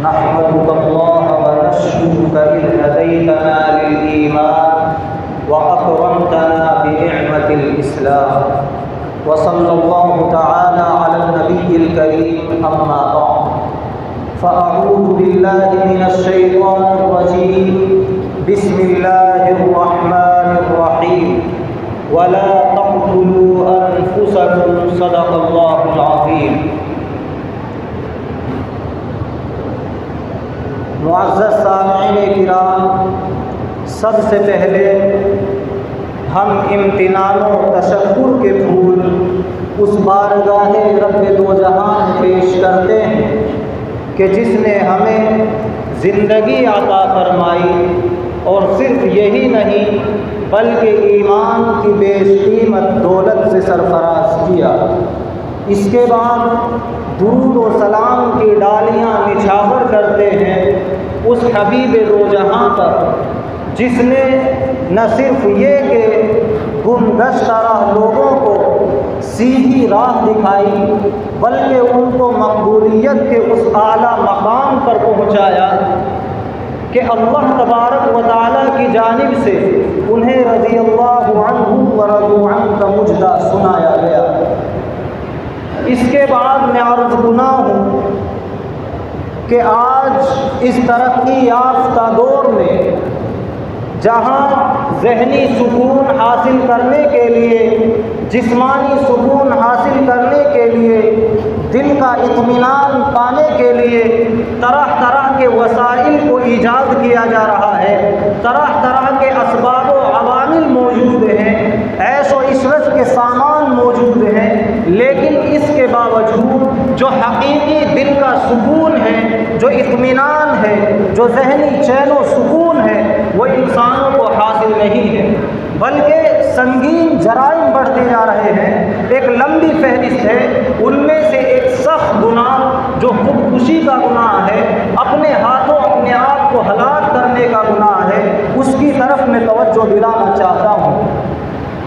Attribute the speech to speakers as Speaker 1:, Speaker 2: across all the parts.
Speaker 1: نحمدك الله ونشكرك إذ هديتنا للإيمان وأكرمتنا بنعمة الإسلام وصلى الله تعالى على النبي الكريم أما بعد فأعوذ بالله من الشيطان الرجيم بسم الله الرحمن الرحيم ولا تقتلوا أنفسكم صدق الله العظيم۔ معزز سامعین کرام، سب سے پہلے ہم امتنان و تشکر کے پھول اس بارگاہ رب دو جہان پیش کرتے ہیں کہ جس نے ہمیں زندگی عطا فرمائی اور صرف یہی نہیں بلکہ ایمان کی بیش قیمت دولت سے سرفراز کیا۔ اس کے بعد درود و سلام کی ڈالیاں نچھاور کرتے ہیں اس حبیب دو جہاں پر جس نے نہ صرف یہ کہ گمگشتہ راہ لوگوں کو سیدھی راہ دکھائی بلکہ ان کو مقبولیت کے اس اعلیٰ مقام پر پہنچایا کہ اللہ تبارک و تعالیٰ کی جانب سے انہیں رضی اللہ عنہ ورضوا عنہ کا مجدہ سنایا گیا۔ اس کے بعد میں عرض گناہ ہوں کہ آج اس ترقی یافتہ دور میں جہاں ذہنی سکون حاصل کرنے کے لیے، جسمانی سکون حاصل کرنے کے لیے، دل کا اطمینان پانے کے لیے طرح طرح کے وسائل کو ایجاد کیا جا رہا ہے، طرح طرح کے اسباب و عوامل موجود ہیں، عیش و عشرت کے سامان موجود ہیں، لیکن اس کے باوجود جو حقیقی دل کا سکون ہے، جو اطمینان ہے، جو ذہنی چین و سکون ہے، وہ انسانوں کو حاصل نہیں ہے، بلکہ سنگین جرائم بڑھتے جا رہے ہیں۔ ایک لمبی فہرست ہے، ان میں سے ایک سخت گناہ جو خودکشی کا گناہ ہے، اپنے ہاتھوں اپنے آپ کو ہلاک کرنے کا گناہ ہے، اس کی طرف میں توجہ دلانا چاہتا ہوں۔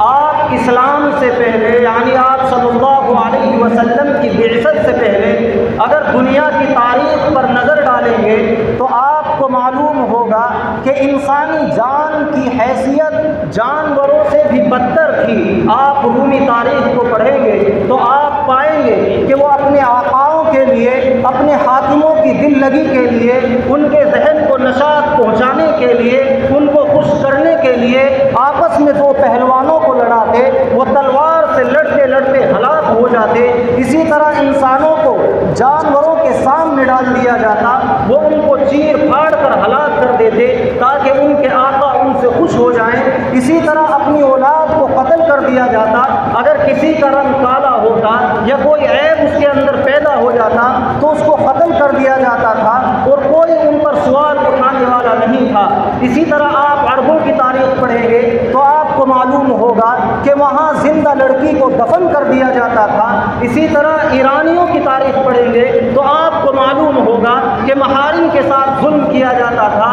Speaker 1: آپ اسلام سے پہلے یعنی آپ صلی اللہ علیہ وسلم کی بعثت سے پہلے اگر دنیا کی تاریخ پر نظر ڈالیں گے تو آپ کو معلوم ہوگا کہ انسانی جان کی حیثیت جانوروں سے بھی بدتر تھی۔ آپ رومی تاریخ کو پڑھیں گے تو آپ پائیں گے کہ وہ اپنے آقاؤں کے لیے، اپنے حاکموں کی دل لگی کے لیے، ان کے ذہن کو نشاط پہنچانے کے لیے، ان کو خوش کرنے کے لیے آپس میں دو پہلوانوں کو لڑاتے، وہ تلوار سے لڑتے لڑتے ہلاک ہو جاتے۔ اسی طرح انسانوں کو جانوروں کے سامنے ڈال دیا جاتا، وہ ان کو چیر پھاڑ کر ہلاک کر دیتے تاکہ ان کے آقا ان سے خوش ہو جائیں۔ اسی طرح اپنی اولاد کو قتل کر دیا جاتا، اگر کسی کا رنگ کالا ہوتا یا کوئی عیب اس کے اندر پیدا ہو جاتا تو اس کو قتل کر دیا جاتا تھا اور کوئی ان پر سوال اٹھانے والا نہیں تھا۔ اسی طرح آپ عربوں کی تاریخ پڑھیں گے تو آپ کو معلوم ہوگا کہ وہاں زندہ لڑکی کو دفن کر دیا جاتا تھا۔ اسی طرح ایرانیوں کی تاریخ پڑھیں گے تو آپ کو معلوم ہوگا کہ محارم کے ساتھ ظلم کیا جاتا تھا،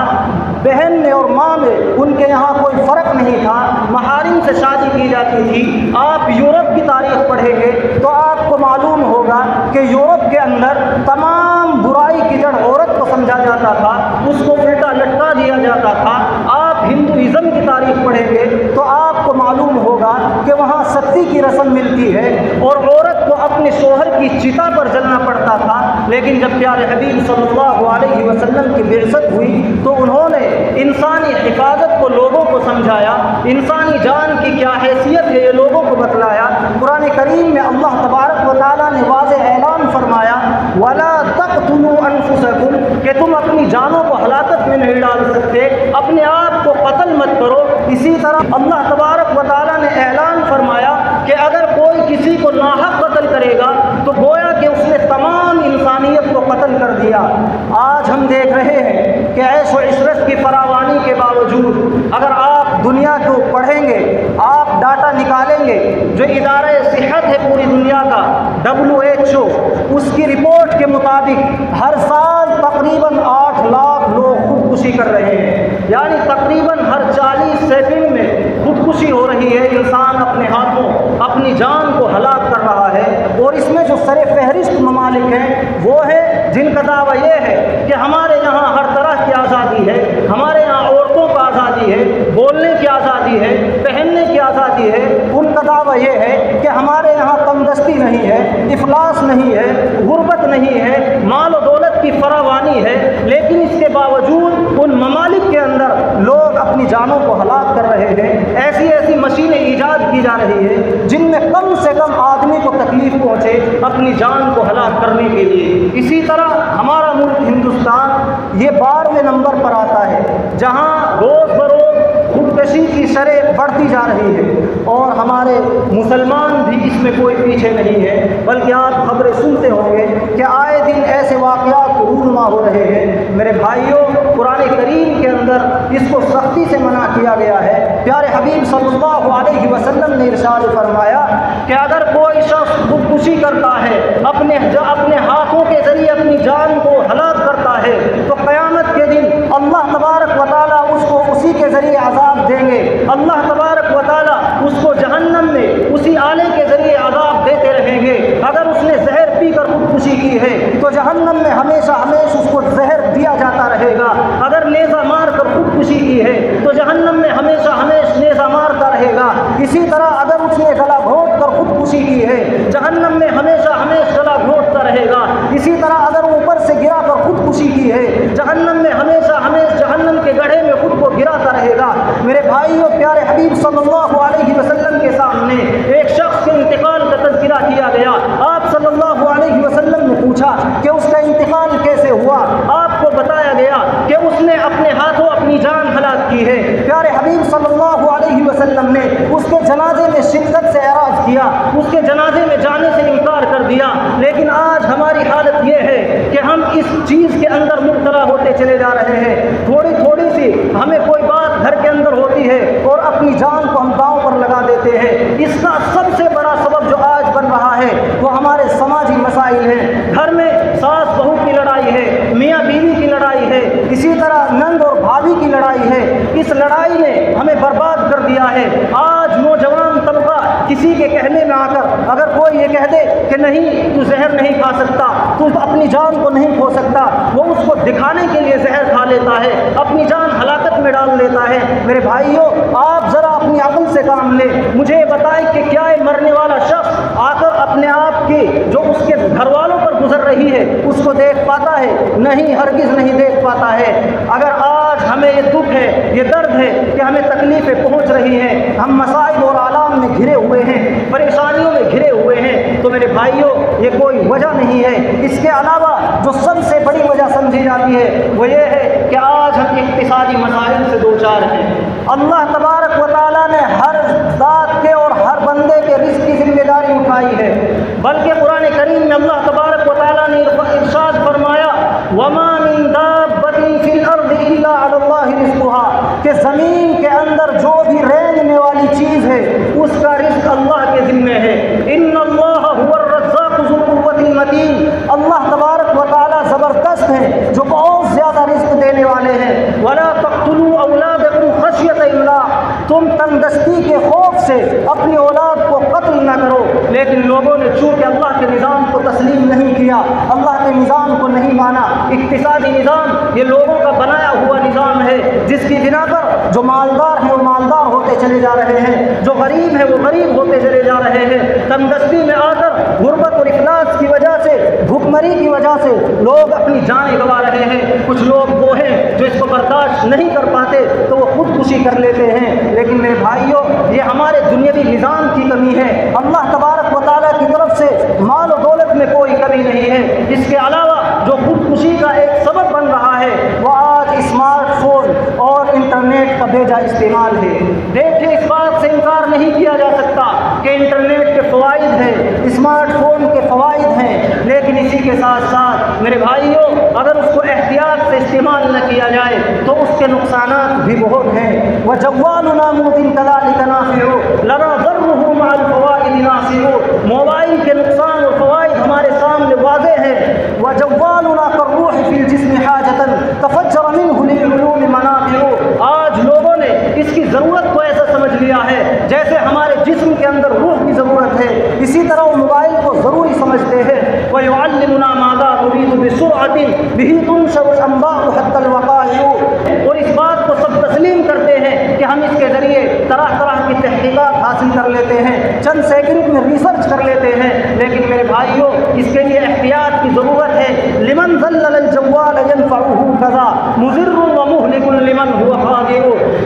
Speaker 1: بہن میں اور ماں میں ان کے یہاں کوئی فرق نہیں تھا، محارم سے شادی کی جاتی تھی۔ آپ یورپ کی تاریخ پڑھیں گے تو آپ کو معلوم ہوگا کہ یورپ کے اندر تمام برائی کی جڑ عورت کو سمجھا جاتا تھا، اس کو الٹا لٹکا دیا جاتا تھا۔ آپ ہندوازم کی تاریخ پڑھیں گے تو آپ کو معلوم ہوگا کہ وہاں ستی کی رسم ملتی ہے اور عورت کو اپنے شوہر کی چتا پر جلنا پڑتا تھا، لیکن جب پیارے حبیب صلی اللہ علیہ وسلم کی بعثت ہوئی تو انہوں نے انسانی حفاظت کو لوگوں کو سمجھایا، انسانی جان کی کیا حیثیت ہے یہ لوگوں کو بتلایا۔ قرآن کریم میں اللہ تبارک و تعالیٰ نے واضح اعلان فرمایا وَلَا تَقْتُلُوا أَنفُسَكُمْ کہ تم اپنی جانوں کو ہلاکت میں نہیں ڈال سکتے، اپنے آپ کو قتل مت کرو۔ اسی طرح اللہ تبارک و تعالیٰ نے اعلان فرمایا کہ اگر کوئی کسی کو ناحق قتل کرے گا تو گویا کہ اس نے تمام انسانیت کو قتل کر دیا۔ آج ہم دیکھ رہے ہیں کہ عیش و عشرت کی فراوانی کے باوجود اگر آپ دنیا کو پڑھیں گے، آپ ڈاٹا نکالیں گے، جو ادارہ صحت ہے پوری دنیا کا WHO، اس کی رپورٹ کے مطابق ہر سال تقریباً 8 لاکھ لوگ خودکشی کر رہے ہیں، یعنی تقریباً ہر 40 سیکنڈ میں خودکشی ہو رہی ہے۔ انسان اپنے ہاتھوں اپنی جان کو ہلاک کر رہا ہے، اور اس میں جو سر فہرست ممالک ہیں وہ ہے جن کا دعویٰ یہ ہے کہ ہمارے یہاں ہر طرح کی آزادی ہے، ہمارے یہاں عورتوں کو آزادی ہے، بولنے کی آزادی ہے، پہننے کی آزادی ہے، ان کا دعویٰ یہ ہے کہ ہمارے یہاں کم دستی نہیں ہے، افلاس نہیں ہے، غربت نہیں ہے، مال و دولت کی فراوانی ہے، لیکن اس کے باوجود ان ممالک کے اندر لوگ اپنی جانوں کو ہلاک کر رہے ہیں۔ ایسی ایسی مشینیں ایجاد کی جا رہی ہیں جن میں کم سے کم آدمی کو تکلیف پہنچے اپنی جان کو ہلاک کرنے کے لیے۔ اسی طرح ہمارا ملک ہندوستان یہ 12ویں نمبر پر آتا ہے، جہاں روز بروز خودکشی کی شرح بڑھتی جا رہی ہے، اور ہمارے مسلمان بھی اس میں کوئی پیچھے نہیں ہے، بلکہ آپ خبریں سنتے ہوں گے کہ آئے دن ایسے واقعات رونما ہو رہے ہیں۔ میرے بھائیوں، قرآن کریم کے اندر اس کو سختی سے منع کیا گیا ہے۔ پیارے حبیب صلی اللہ علیہ وسلم نے ارشاد فرمایا کہ اگر کوئی شخص خودکشی کرتا ہے، اپنے ہاتھوں کے ذریعے اپنی جان کو ہلاک کرتا ہے، تو قیامت کے دن اللہ تبارک و تعالیٰ اس کو اسی کے ذریعے عذاب دیں گے۔ اللہ تبارک و تعالیٰ اس کو جہنم میں اسی آلے کے ذریعے عذاب دیتے رہیں گے۔ اگر اس نے زہر پی کر خودکشی کی ہے تو جہنم میں ہمیشہ اس کو زہر دیا جاتا رہے گا۔ اگر نیزہ مار کر خودکشی کی ہے تو جہنم میں ہمیشہ نیزہ مارتا رہے گا۔ اسی طرح اگر اس نے گلا گھونٹ کر خودکشی کی ہے، جہنم میں ہمیشہ گلا گھونٹتا رہے گا۔ اسی طرح اگر اوپر سے گرا کر خودکشی کی ہے، جہنم میں ہمیشہ جہنم کے گڑھے میں خود کو گراتا رہے گا۔ میرے بھائیوں، پیارے حبیب صلی اللہ علیہ وسلم کے سامنے ایک شخص کے انتقال کا تذکرہ کیا گیا۔ آپ صلی اللہ علیہ وسلم نے پوچھا کہ اس کا انتقال کیسے ہوا؟ آپ کو بتایا گیا کہ اس نے اپنے ہاتھوں اپنی جان ہلاک کی ہے۔ پیارے حبیب صلی اللہ علیہ وسلم نے اس کے جنازے میں شدت سے اعراض کیا، اس کے جنازے میں جانے سے انکار کر دیا۔ لیکن آج ہماری حالت یہ ہے کہ ہم اس چیز کے اندر مبتلا ہوتے چلے جا رہے ہیں۔ تھوڑی تھوڑی سی ہمیں کوئی بات گھر کے اندر ہوتی ہے اور اپنی جان کو ہم داؤں پر لگا دیتے ہیں۔ اس کا سب سے بڑا سبب جو آج بن رہا ہے وہ ہمارے سماجی مسائل ہیں۔ گھر میں ساس بہو کی لڑائی ہے، میاں بیوی کی لڑائی ہے، اسی طرح نند اور بھابھی کی لڑائی ہے۔ اس لڑائی نے ہمیں برباد کر دیا ہے۔ آج نوجوان طبقہ کسی کے کہنے میں آ کر اگر کوئی یہ کہہ دے کہ نہیں تو زہر نہیں کھا سکتا، تو اپنی جان کو نہیں کھو سکتا، وہ اس کو دکھانے کے لیے زہر کھا لیتا ہے، اپنی جان ہلاکت میں ڈال لیتا ہے۔ میرے بھائیوں، آپ ذرا اپنی عقل سے کام لیں، مجھے یہ بتائیں کہ کیا یہ مرنے والا شخص آ کر اپنے آپ کی جو اس کے گھر والوں پر گزر رہی ہے اس کو دیکھ پاتا ہے؟ نہیں، ہرگز نہیں دیکھ پاتا ہے۔ اگر آج ہمیں یہ دکھ ہے، یہ درد ہے کہ ہمیں تکلیفیں پہنچ رہی ہیں، ہم مسائل اور آلام میں گھرے ہوئے ہیں، پریشانیوں میں گھرے ہوئے ہیں، تو میرے بھائیوں یہ کوئی وجہ نہیں ہے۔ اس کے علاوہ جو سب سے بڑی وجہ سمجھی جاتی ہے وہ یہ ہے کہ آج ہم اقتصادی مسائل سے دوچار ہیں۔ اللہ تبارک و تعالیٰ نے ہر ذات کے اور ہر بندے کے رزق کی ذمہ داری اٹھائی ہے، بلکہ قرآن کریم میں اللہ تبارک و تعالیٰ نے ارشاد فرمایا وَمَا مِن دَابَّةٍ فِي الْأَرْضِ إِلَّا عَلَى اللَّهِ رِزْقُهَا، کہ زمین کے اندر جو بھی رینگنے والی چیز ہے اس کا رزق اللہ کے ذمہ ہے۔ إِنَّ اللَّهَ هُوَ الرَّزَّاقُ ذُو الْقُوَّةِ الْمَتِينُ، اللہ تبارک و تعالیٰ زبردست ہیں جو بہت زیادہ رزق دینے والے ہیں۔ وَلَا تَقْتُلُوا أَوْلَادَكُمْ خَشْيَةَ إِمْلَاقٍ، تم تنگدستی کے خوف سے اپنی اولاد کو قتل نہ کرو۔ لیکن لوگوں نے چونکہ اللہ کے نظام کو تسلیم نہیں کیا، اللہ کے نظام کو نہیں مانا، اقتصادی نظام یہ لوگوں کا بنایا ہوا نظام ہے جس کی بنا پر جو مالدار ہیں وہ مالدار ہوتے چلے جا رہے ہیں، جو غریب ہیں وہ غریب ہوتے چلے جا رہے ہیں۔ تنگدستی میں آ کر غربت اور افلاس کی وجہ سے، بھوکمری کی وجہ سے لوگ اپنی جانیں گنوا رہے ہیں۔ کچھ لوگ وہ ہیں جو اس کو برداشت نہیں کر پاتے تو وہ خودکشی کر لیتے ہیں۔ لیکن میرے بھائیوں، یہ ہمارے دنیاوی نظام کی کمی ہے۔ اللہ تبارک و تعالیٰ کی طرف سے مال و دولت میں کوئی کمی نہیں ہے۔ اس کے علاوہ جو خودکشی کا ایک سبب بن رہا ہے وہ آج اسمارٹ فون اور انٹرنیٹ کا بیجا استعمال ہے۔ دیکھیں، اس بات سے انکار نہیں کیا جا سکتا کہ انٹرنیٹ کے فوائد ہیں، اسمارٹ فون کے فوائد ہیں، لیکن اسی کے ساتھ ساتھ میرے بھائیوں اگر اس کو احتیاط سے استعمال نہ کیا جائے تو اس کے نقصانات بھی بہت ہیں۔ وَجَوَّالُنَا مُوتٍ كَذَلِكَ نَافِعُ لَنَا ضَرُّهُ مَعَ الْفَوَائِدِ نَاصِعُ، موبائل کے نقصان اور فوائد ہمارے سامنے واضح ہیں۔ وَجَوَّالُنَا كَالرُّوحِ فِي الْجِسْمِ حَاجَةً تَفَجَّرَ مِنْهُ لِلْعُلُومِ مَنَابِعُ، آج لوگوں نے اس کی ضرورت کو ایسا سمجھ لیا ہے جیسے ہمارے جسم کے اندر روح کی ضرورت ہے، اسی طرح وہ موبائل کو ضروری سمجھتے ہیں۔ وَيُعَلِّمُنَا مَا لَا نُرِيدُ بِسُرْعَةٍ مسموعۃ بہ تنشر الانباء حتی الوقائع، اور اس بات کو سب تسلیم کرتے ہیں کہ ہم اس کے ذریعے طرح طرح کی تحقیقات حاصل کر لیتے ہیں، چند سیکنڈ میں ریسرچ کر لیتے ہیں، لیکن میرے بھائیوں اس کے لیے احتیاط کی ضرورت ہے۔ لمن ذلل الجوال ينفعه كذا مضر ومهلك لمن هو خاضع،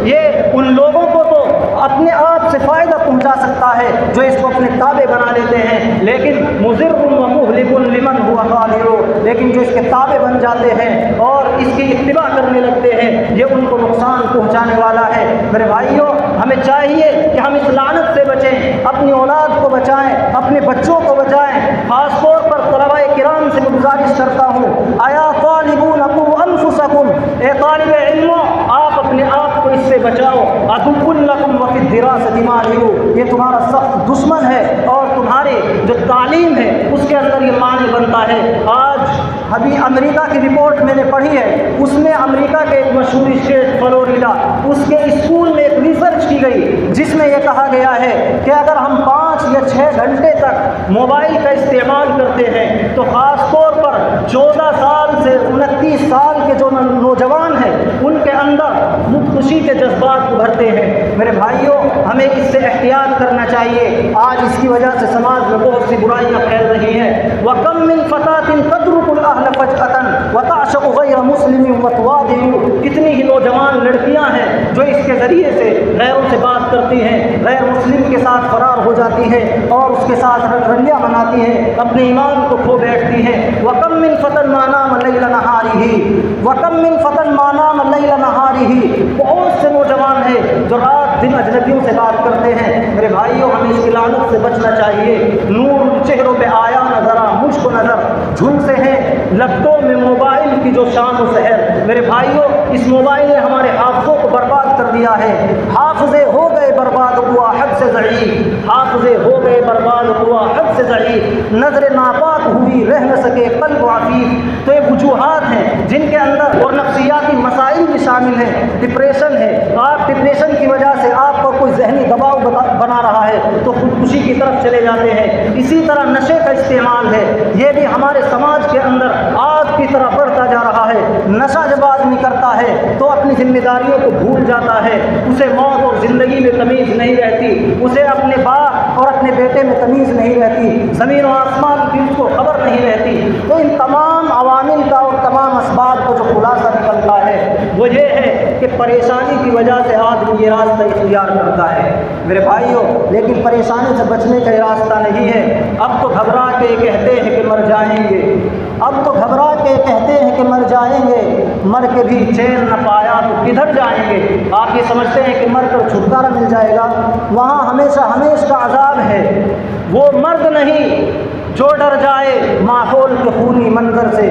Speaker 1: یہ ان لوگوں کو تو اپنے آپ سے فائدہ پہنچا سکتا ہے جو اس کو اپنے تابع بنا لیتے ہیں، لیکن مضر ومهلك لمن هو خاضع، لیکن جو اس کے تابع بن جاتے ہیں اور اس کی اتباع کرنے لگتے ہیں یہ ان کو نقصان پہنچانے والا ہے۔ میرے بھائیوں ہمیں چاہیے کہ ہم اس لعنت سے بچیں، اپنی اولاد کو بچائیں، اپنے بچوں کو بچائیں۔ خاص طور پر طلباء کرام سے گزارش کرتا ہوں، آیا طالبون قوا انفسکم، اے طالب علموں آپ اپنے آپ کو اس سے بچاؤ، عدو لکم وفی الدراست ماہر، یہ تمہارا سخت دشمن ہے اور تمہاری جو تعلیم ہے اس کے اندر یہ معنی بنتا ہے۔ آج ابھی امریکہ کی رپورٹ میں نے پڑھی ہے، اس میں امریکہ کے ایک مشہور اسٹیٹ فلوریڈا، اس کے اسکول میں ایک ریسرچ کی گئی جس میں یہ کہا گیا ہے کہ اگر ہم 5 یا 6 گھنٹے تک موبائل کا استعمال کرتے ہیں تو خاص طور پر 14 سال سے 29 سال کے جو نوجوان ہیں ان کے اندر خودکشی کے جذبات ابھرتے ہیں۔ میرے بھائیوں ہمیں اس سے احتیاط کرنا چاہیے، آج اس کی وجہ سے سماج میں بہت سی برائیاں پھیل رہی ہیں۔ وَكَمْ مِنْ فَتَاةٍ تَتْرُكُ الْأَهْلَ فَجْأَةً وَتَعْشَقُ غَيْرَ مُسْلِمٍ وَتُوَادِعُ، کتنی ہی نوجوان لڑکیاں ہیں جو اس کے ذریعے سے غیروں سے بات کرتی ہیں، غیر مسلم کے ساتھ فرار ہو جاتی ہیں اور اس کے ساتھ رنڈیاں بناتی ہیں، اپنے ایمان کو کھو بیٹھتی ہیں۔ وَكَمْ مِنْ فَتًى مَا نَامَ لَيْلَ نَهَارِهِ وَكَمْ مِنْ فَتًى مَا نَامَ لَيْلَ نَهَارِهِ، بہت سے نوجوان ہیں جو رات دن اجنبیوں سے بات کرتے ہیں۔ میرے بھائیوں ہمیں اس کی لعنت سے بچنا چاہیے۔ نور چہروں پہ آیا نظرا مجھ کو نظر، جھلسے ہیں لبوں میں موبائل کی جو شام و سحر۔ میرے بھائیوں اس موبائل نے ہمارے حافظوں کو برباد کر دیا ہے، حافظے ہو گئے برباد ہوا حد سے ضعیف، حافظے ہو گئے برباد ہوا حد سے ضعیف، نظر ناپاک ہوئی رہ نہ سکے قلب عفیف۔ تو یہ وجوہات ہیں جن کے اندر اور نفسیاتی مسائل بھی شامل ہیں، ڈپریشن ہے، آپ ڈپریشن کی وجہ سے آپ پر کوئی ذہنی دباؤ بنا رہا ہے تو خودکشی کی طرف چلے جاتے ہیں۔ اسی طرح نشے کا استعمال ہے، یہ بھی ہمارے سماج کے اندر آگ کی طرح بڑھتا جا رہا ہے۔ نشہ جب آدمی کرتا ہے تو اپنی ذمہ داریوں کو بھول جاتا ہے، اسے موت اور زندگی میں تمیز نہیں رہتی، اسے اپنے باپ اور اپنے بیٹے میں تمیز نہیں رہتی، زمین و آسمان کی اس کو خبر نہیں رہتی۔ تو ان تمام عوامل کا اور تمام اسباب کا جو خلاصہ نکلتا ہے وہ یہ ہے کہ پریشانی کی وجہ سے آدمی یہ راستہ اختیار کرتا ہے۔ میرے بھائیوں لیکن پریشانی سے بچنے کا یہ راستہ نہیں ہے۔ اب تو گھبرا کے کہتے ہیں کہ مر جائیں گے، اب تو گھبرا کے کہتے ہیں کہ مر جائیں گے، مر کے بھی چین نہ پایا تو کدھر جائیں گے۔ آپ یہ سمجھتے ہیں کہ مر کر چھٹکارا مل جائے گا، وہاں ہمیشہ کا عذاب ہے۔ وہ مرد نہیں جو ڈر جائے ماحول کے خونی منظر سے،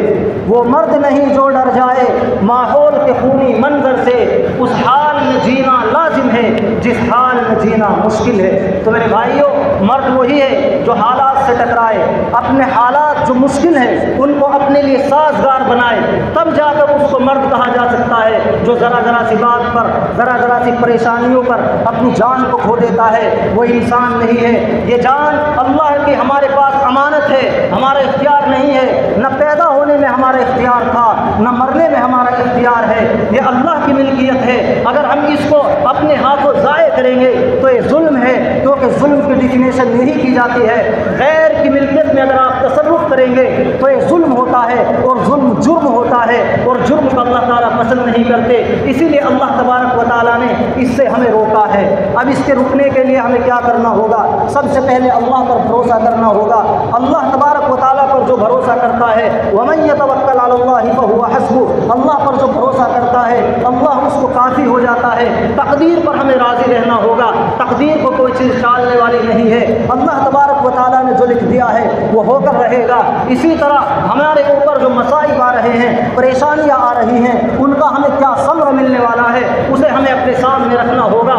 Speaker 1: وہ مرد نہیں جو ڈر جائے ماحول کے خونی منظر سے، اس حال میں جینا لازم ہے جس حال میں جینا مشکل ہے۔ تو میرے بھائیوں مرد وہی ہے جو حالات سے ٹکرائے، اپنے حالات جو مشکل ہیں ان کو اپنے لیے سازگار بنائے، تب جا کر اس کو مرد کہا جا سکتا ہے۔ جو ذرا ذرا سی بات پر، ذرا ذرا سی پریشانیوں پر اپنی جان کو کھو دیتا ہے وہ انسان نہیں ہے۔ یہ جان اللہ کی ہمارے پاس امانت ہے، ہمارا اختیار نہیں ہے، نہ پیدا ہونے میں ہمارا اختیار تھا نہ مرنے میں ہمارا اختیار ہے، یہ اللہ کی ملکیت ہے۔ اگر ہم اس کو اپنے ہاتھوں ضائع کریں گے تو یہ ظلم ہے، کیونکہ ظلم کی ڈیفینیشن یہی کی جاتی ہے غیر کی ملکیت میں اگر آپ تصرف کریں گے تو یہ ظلم ہوتا ہے، اور ظلم جرم ہوتا ہے، اور جرم کو اللہ تعالیٰ پسند نہیں کرتے۔ اسی لیے اللہ تبارک و تعالیٰ نے اس سے ہمیں روکا ہے۔ اب اس کے رکنے کے لیے ہمیں کیا کرنا ہوگا؟ سب سے پہلے اللہ پر بھروسہ کرنا ہوگا۔ اللہ تبارک و تعالیٰ پر جو بھروسہ کرتا ہے وَمَن يَتَوَكَّلْ عَلَى اللَّهِ فَهُوَ حَسْبُهُ، اللہ پر جو بھروسہ کرتا ہے اللہ اس کو کافی ہو جاتا ہے۔ تقدیر پر ہمیں راضی رہنا ہوگا، تقدیر کو کوئی چیز ٹالنے والی نہیں ہے، اللہ تبارک و تعالیٰ نے جو لکھ دیا ہے وہ ہو کر رہے گا۔ اسی طرح ہمارے اوپر جو مصائب آ رہے ہیں، پریشانیاں آ رہی ہیں، ان کا ہمیں کیا صبر ملنے والا ہے اسے ہمیں اپنے سامنے رکھنا ہوگا۔